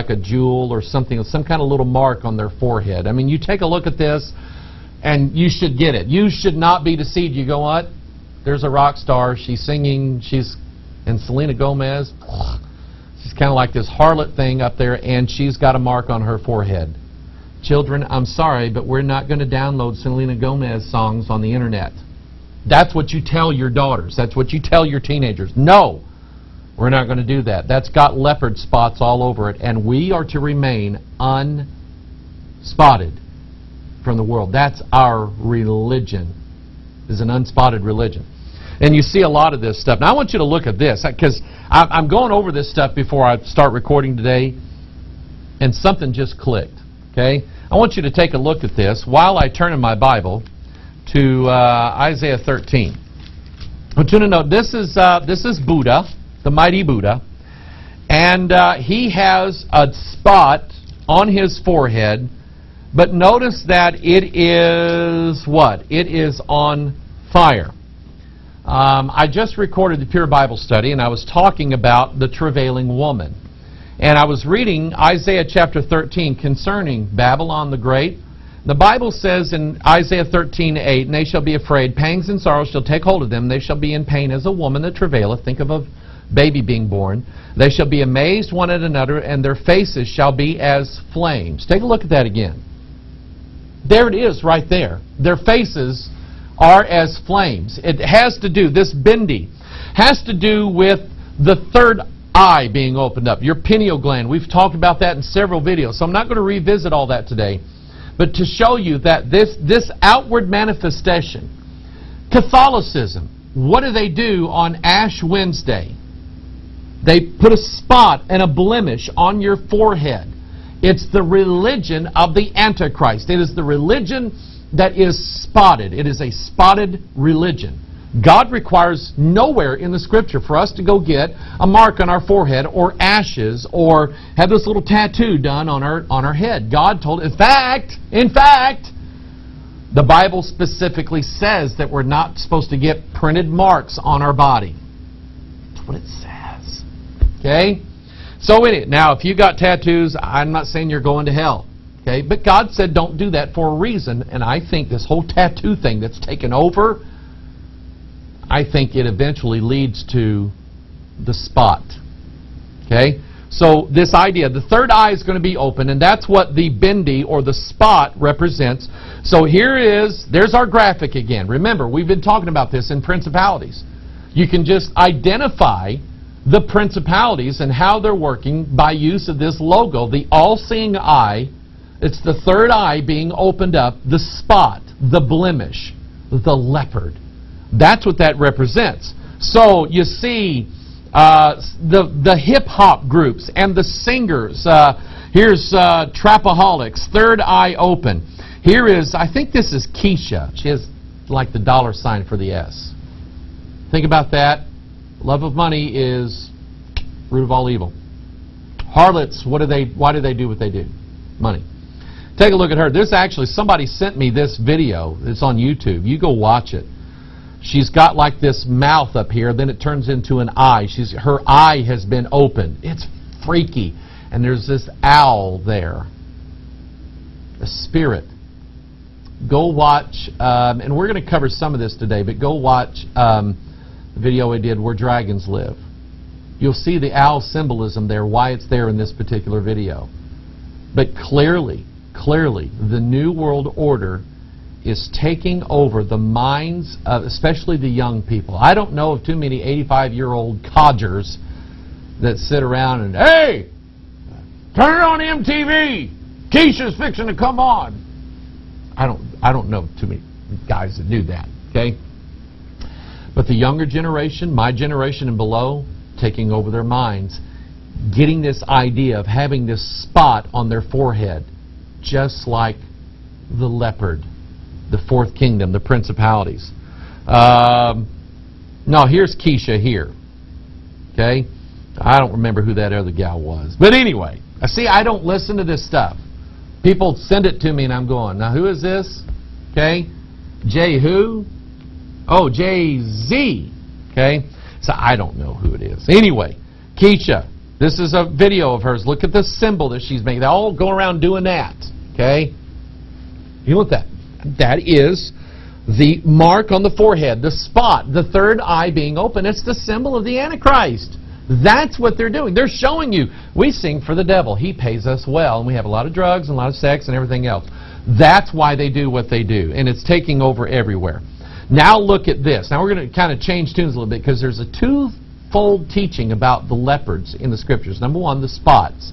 like a jewel or something, some kind of little mark on their forehead. I mean, you take a look at this, and you should get it. You should not be deceived. You go, what? There's a rock star. She's singing. And Selena Gomez, she's kind of like this harlot thing up there, and she's got a mark on her forehead. Children, I'm sorry, but we're not going to download Selena Gomez songs on the internet. That's what you tell your daughters. That's what you tell your teenagers. No, we're not going to do that. That's got leopard spots all over it, and we are to remain unspotted from the world. That's our religion, is an unspotted religion. And you see a lot of this stuff. Now I want you to look at this, because I'm going over this stuff before I start recording today, and something just clicked. Okay, I want you to take a look at this while I turn in my Bible to Isaiah 13. I want you to know this is Buddha, the mighty Buddha, and he has a spot on his forehead. But notice that it is what? It is on fire. I just recorded the Pure Bible Study, and I was talking about the travailing woman. And I was reading Isaiah chapter 13 concerning Babylon the Great. The Bible says in Isaiah 13:8, "And they shall be afraid, pangs and sorrows shall take hold of them. They shall be in pain as a woman that travaileth." Think of a baby being born. "They shall be amazed one at another, and their faces shall be as flames." Take a look at that again. There it is right there. Their faces are as flames. It has to do, this bindi, has to do with the third eye being opened up, your pineal gland. We've talked about that in several videos, so I'm not going to revisit all that today. But to show you that this outward manifestation, Catholicism, what do they do on Ash Wednesday? They put a spot and a blemish on your forehead. It's the religion of the Antichrist. It is the religion that is spotted. It is a spotted religion. God requires nowhere in the Scripture for us to go get a mark on our forehead or ashes or have this little tattoo done on our head. God told, in fact, the Bible specifically says that we're not supposed to get printed marks on our body. That's what it says. Okay? So now, if you got tattoos, I'm not saying you're going to hell. Okay? But God said don't do that for a reason, and I think this whole tattoo thing that's taken over, I think it eventually leads to the spot. Okay? So this idea, the third eye is going to be open, and that's what the bindi or the spot represents. So there's our graphic again. Remember, we've been talking about this in Principalities. You can just identify the principalities and how they're working by use of this logo, the all-seeing eye. It's the third eye being opened up, the spot, the blemish, the leopard. That's what that represents. So you see the hip-hop groups and the singers. Here's Trapaholics, third eye open. Here is, I think this is Keisha. She has like the $ for the S. Think about that. Love of money is root of all evil. Harlots, why do they do what they do? Money. Take a look at her. This actually, somebody sent me this video. It's on YouTube. You go watch it. She's got like this mouth up here, then it turns into an eye. Her eye has been opened. It's freaky. And there's this owl there. A spirit. Go watch, and we're going to cover some of this today, but go watch the video I did, Where Dragons Live. You'll see the owl symbolism there, why it's there in this particular video. But clearly, the New World Order is taking over the minds of especially the young people. I don't know of too many 85-year-old codgers that sit around and, hey, turn it on MTV. Keisha's fixing to come on. I don't know too many guys that do that, okay? But the younger generation, my generation and below, taking over their minds, getting this idea of having this spot on their forehead, just like the leopard, the fourth kingdom, the principalities. No, here's Keisha here. Okay? I don't remember who that other gal was. But anyway, see, I don't listen to this stuff. People send it to me and I'm going, now who is this? Okay? J who? Oh, Jay-Z. Okay? So I don't know who it is. Anyway, Keisha, This is a video of hers. Look at the symbol that she's making. They all go around doing that. Okay? You know what that is? The mark on the forehead, the spot, the third eye being open. It's the symbol of the Antichrist. That's what they're doing. They're showing you, we sing for the devil. He pays us well, and we have a lot of drugs and a lot of sex and everything else. That's why they do what they do, and it's taking over everywhere. Now look at this. Now we're going to kind of change tunes a little bit because there's a twofold teaching about the leopards in the Scriptures. Number one, the spots.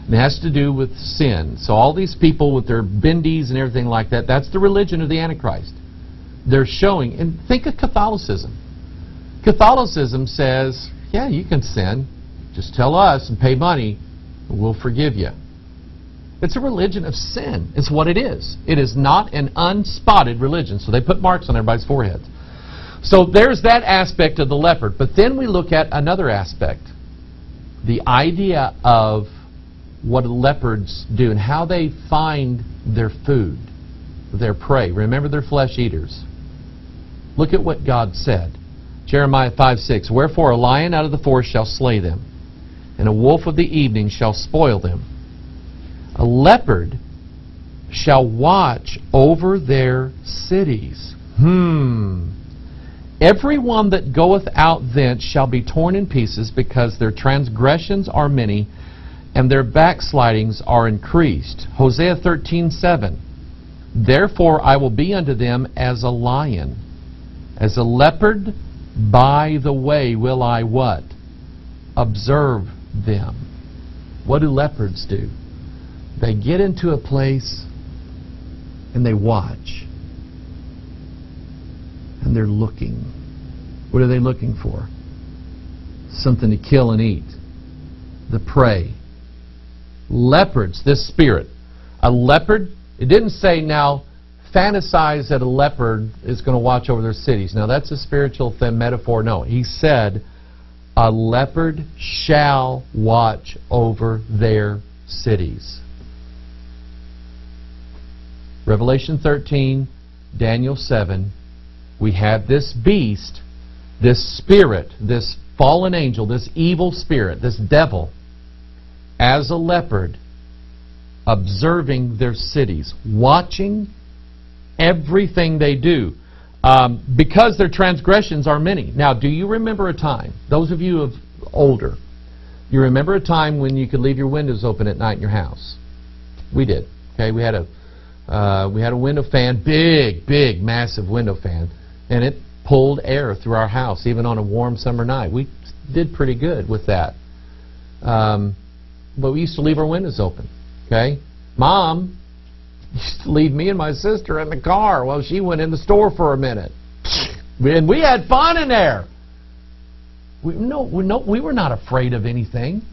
And it has to do with sin. So all these people with their bindis and everything like that, that's the religion of the Antichrist. They're showing, and think of Catholicism. Catholicism says, yeah, you can sin. Just tell us and pay money, and we'll forgive you. It's a religion of sin. It's what it is. It is not an unspotted religion. So they put marks on everybody's foreheads. So there's that aspect of the leopard. But then we look at another aspect. The idea of what leopards do and how they find their food, their prey. Remember, they're flesh eaters. Look at what God said. Jeremiah 5:6. Wherefore a lion out of the forest shall slay them, and a wolf of the evening shall spoil them. A leopard shall watch over their cities. Every one that goeth out thence shall be torn in pieces, because their transgressions are many, and their backslidings are increased. Hosea 13:7. Therefore I will be unto them as a lion, as a leopard by the way will I what? Observe them. What do leopards do? They get into a place and they watch. And they're looking. What are they looking for? Something to kill and eat. The prey. Leopards, this spirit. A leopard, it didn't say now, fantasize that a leopard is going to watch over their cities. Now that's a spiritual metaphor. No, he said, a leopard shall watch over their cities. Revelation 13, Daniel 7, we have this beast, this spirit, this fallen angel, this evil spirit, this devil, as a leopard, observing their cities, watching everything they do, because their transgressions are many. Now, do you remember a time, those of you older, you remember a time when you could leave your windows open at night in your house? We did. Okay, we had a window fan, big, massive window fan, and it pulled air through our house, even on a warm summer night. We did pretty good with that. But we used to leave our windows open. Okay, Mom used to leave me and my sister in the car while she went in the store for a minute. And we had fun in there. We were not afraid of anything.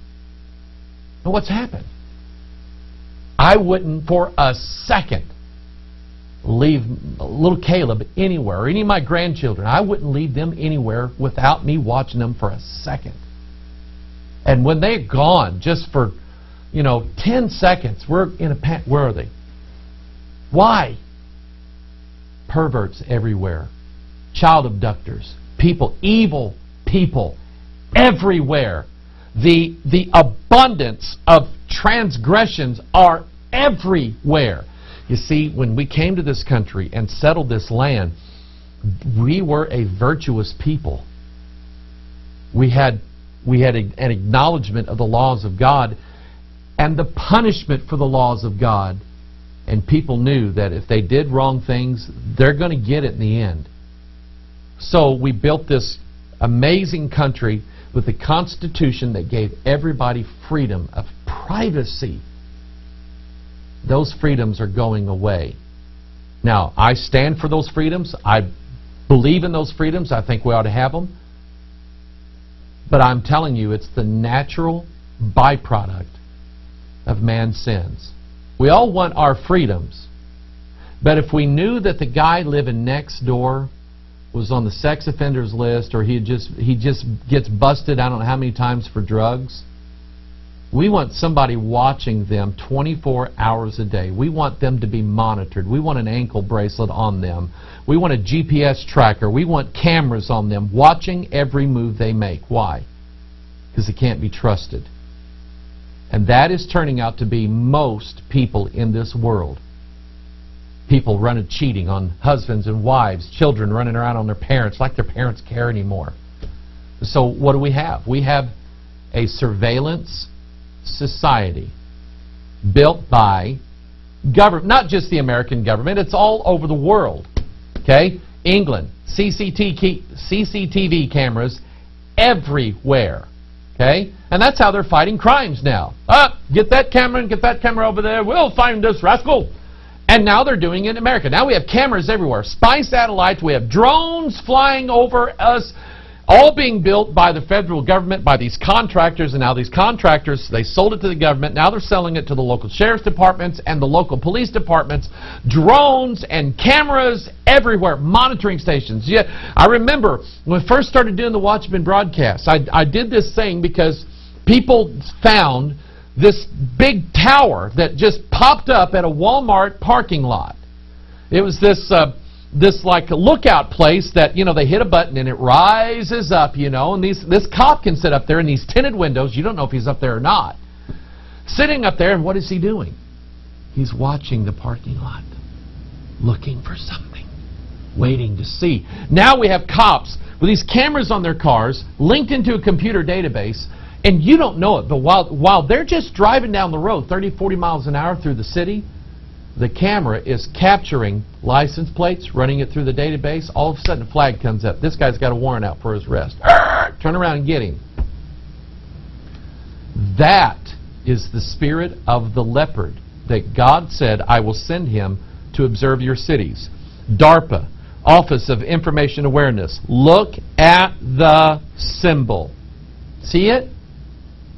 And what's happened? I wouldn't for a second leave little Caleb anywhere, or any of my grandchildren. I wouldn't leave them anywhere without me watching them for a second. And when they're gone, just for 10 seconds, we're in a panic. Where are they? Why? Perverts everywhere. Child abductors. People, evil people everywhere. The abundance of transgressions are everywhere. You see, when we came to this country and settled this land, we were a virtuous people. We had an acknowledgement of the laws of God and the punishment for the laws of God. And people knew that if they did wrong things, they're going to get it in the end. So we built this amazing country with a constitution that gave everybody freedom of privacy. Those freedoms are going away. Now, I stand for those freedoms. I believe in those freedoms. I think we ought to have them. But I'm telling you, it's the natural byproduct of man's sins. We all want our freedoms. But if we knew that the guy living next door was on the sex offenders list, or he just gets busted I don't know how many times for drugs, we want somebody watching them 24 hours a day. We want them to be monitored. We want an ankle bracelet on them. We want a GPS tracker. We want cameras on them watching every move they make. Why? Because they can't be trusted. And that is turning out to be most people in this world. People running cheating on husbands and wives, children running around on their parents like their parents care anymore. So what do we have? We have a surveillance society built by government, not just the American government, it's all over the world. Okay? England, CCTV cameras everywhere. Okay? And that's how they're fighting crimes now. Get that camera and get that camera over there. We'll find this rascal. And now they're doing it in America. Now we have cameras everywhere. Spy satellites. We have drones flying over us. All being built by the federal government, by these contractors. And now these contractors, they sold it to the government. Now they're selling it to the local sheriff's departments and the local police departments. Drones and cameras everywhere. Monitoring stations. Yeah, I remember when we first started doing the Watchman broadcasts, I did this thing because people found this big tower that just popped up at a Walmart parking lot. It was this like a lookout place that, you know, they hit a button and it rises up, you know, and this cop can sit up there in these tinted windows. You don't know if he's up there or not. Sitting up there, and what is he doing? He's watching the parking lot, looking for something, waiting to see. Now we have cops with these cameras on their cars linked into a computer database, and you don't know it, but while they're just driving down the road 30, 40 miles an hour through the city, the camera is capturing license plates, running it through the database. All of a sudden a flag comes up. This guy's got a warrant out for his arrest. Turn around and get him. That is the spirit of the leopard that God said, I will send him to observe your cities. DARPA, Office of Information Awareness. Look at the symbol. See it?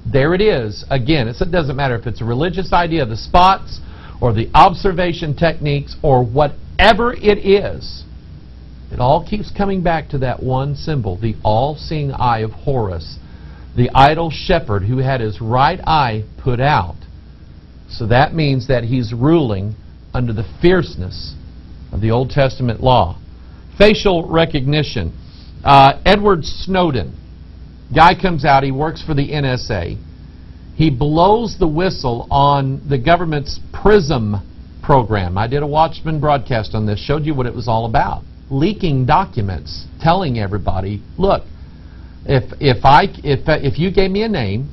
There it is. Again, it doesn't matter if it's a religious idea, the spots, or the observation techniques, or whatever it is. It all keeps coming back to that one symbol, the all-seeing eye of Horus, the idol shepherd who had his right eye put out. So that means that he's ruling under the fierceness of the Old Testament law. Facial recognition. Edward Snowden. Guy comes out, he works for the NSA. He blows the whistle on the government's PRISM program. I did a Watchman broadcast on this, showed you what it was all about. Leaking documents, telling everybody, look, if you gave me a name,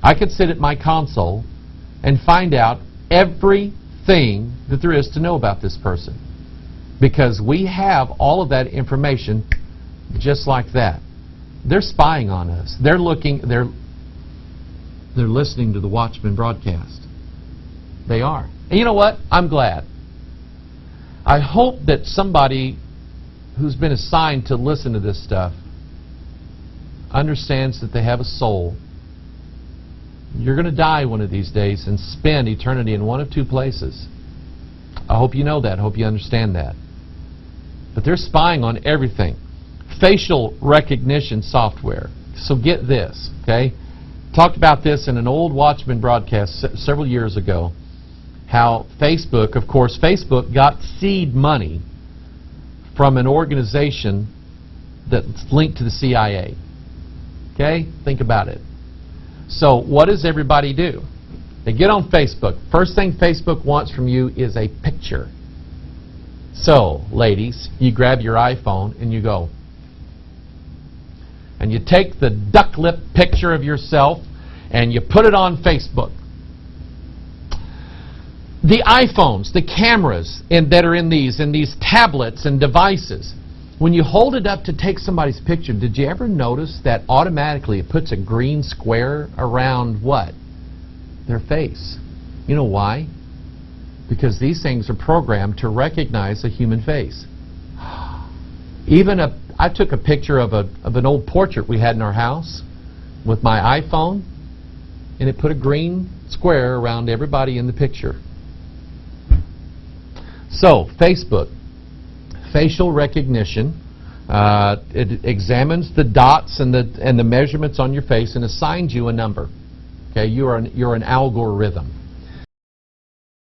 I could sit at my console and find out everything that there is to know about this person. Because we have all of that information just like that. They're spying on us. They're listening to the Watchman broadcast. They are. And you know what? I'm glad. I hope that somebody who's been assigned to listen to this stuff understands that they have a soul. You're going to die one of these days and spend eternity in one of two places. I hope you know that. I hope you understand that. But they're spying on everything. Facial recognition software. So get this, okay? Talked about this in an old Watchman broadcast several years ago, how Facebook, of course, Facebook got seed money from an organization that's linked to the CIA. Okay? Think about it. So what does everybody do? They get on Facebook. First thing Facebook wants from you is a picture. So, ladies, you grab your iPhone and you go, and you take the duck lip picture of yourself and you put it on Facebook. The iPhones, the cameras that are in these tablets and devices, when you hold it up to take somebody's picture, did you ever notice that automatically it puts a green square around what? Their face. You know why? Because these things are programmed to recognize a human face. I took a picture of an old portrait we had in our house with my iPhone, and it put a green square around everybody in the picture. So, Facebook, facial recognition, it examines the dots and the measurements on your face and assigns you a number. Okay, you're an algorithm.